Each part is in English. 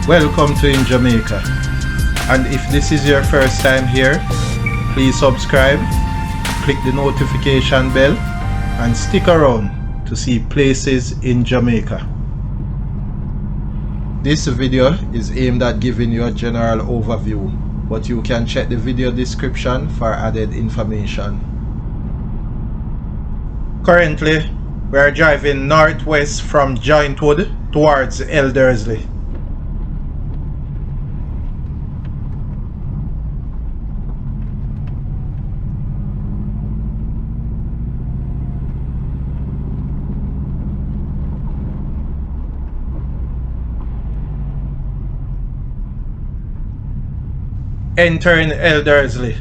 Welcome to In Jamaica, and if this is your first time here, please subscribe, click the notification bell and stick around to see places in Jamaica. This video is aimed at giving you a general overview, but you can check the video description for added information. Currently, we are driving northwest from Jointwood towards Eldersley. Entering Eldersley.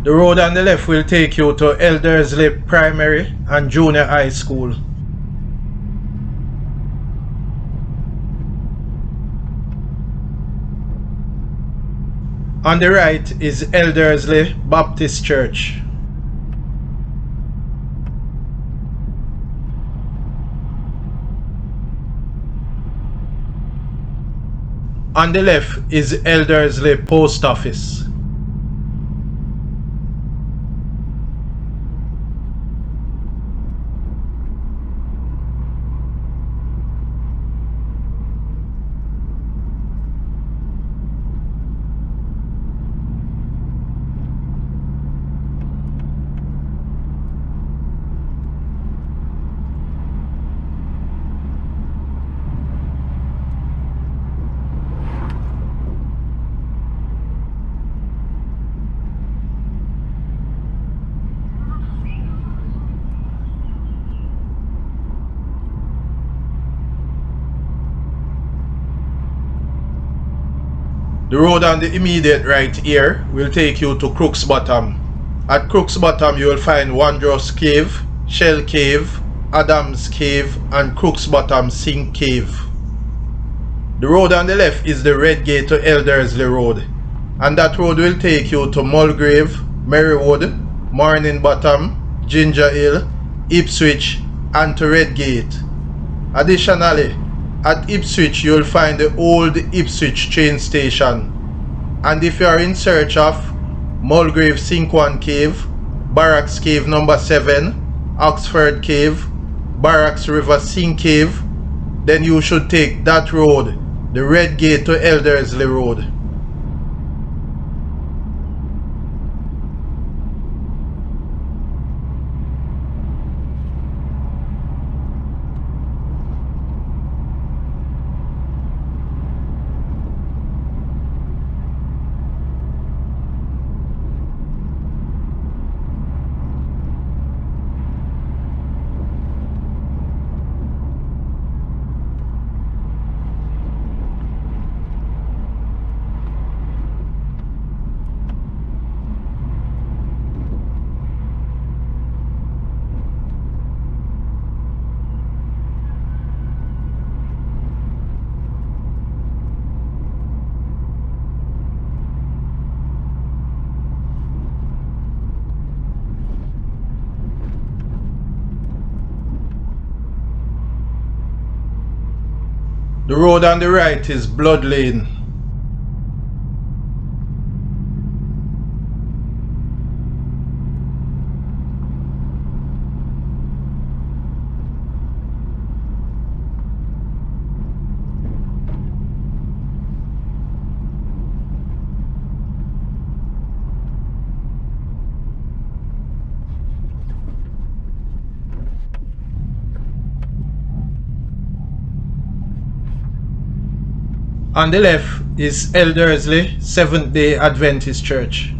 The road on the left will take you to Eldersley Primary and Junior High School. On the right is Eldersley Baptist Church. On the left is Eldersley Post Office. The road on the immediate right here will take you to Crooks Bottom. At Crooks Bottom you will find Wondrous Cave, Shell Cave, Adams Cave and Crooks Bottom Sink Cave. The road on the left is the Red Gate to Eldersley Road, and that road will take you to Mulgrave, Merrywood, Morning Bottom, Ginger Hill, Ipswich and to Red Gate. Additionally, at Ipswich you will find the old Ipswich train station, and if you are in search of Mulgrave Sink 1 Cave, Barracks Cave number 7, Oxford Cave, Barracks River Sink Cave, then you should take that road, the Red Gate to Eldersley Road. The road on the right is Blood Lane. On the left is Eldersley Seventh-day Adventist Church.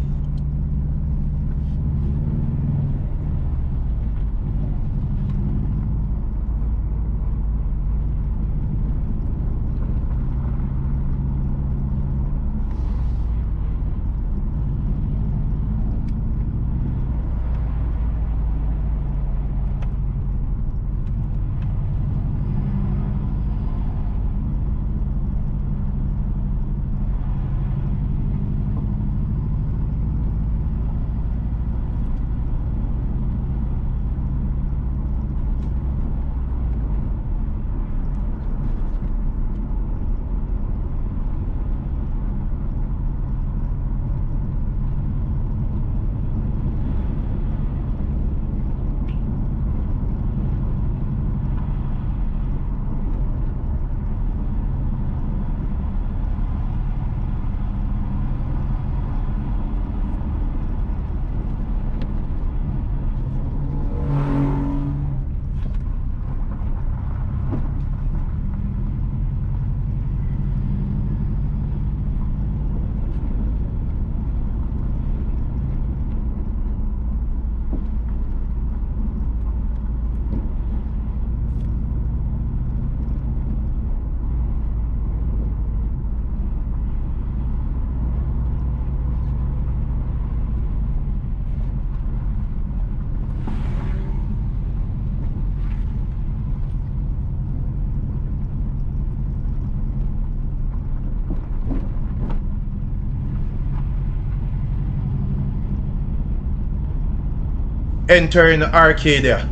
Entering Arcadia.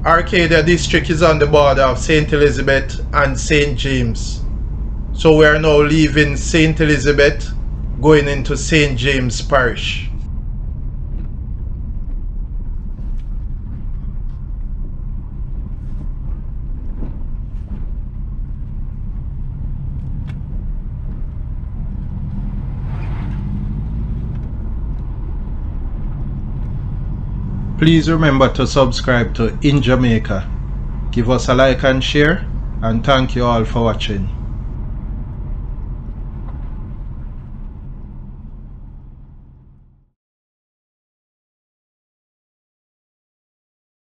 Arcadia district is on the border of St. Elizabeth and St. James. So we are now leaving St. Elizabeth, going into St. James Parish. Please remember to subscribe to In Jamaica. Give us a like and share, and thank you all for watching.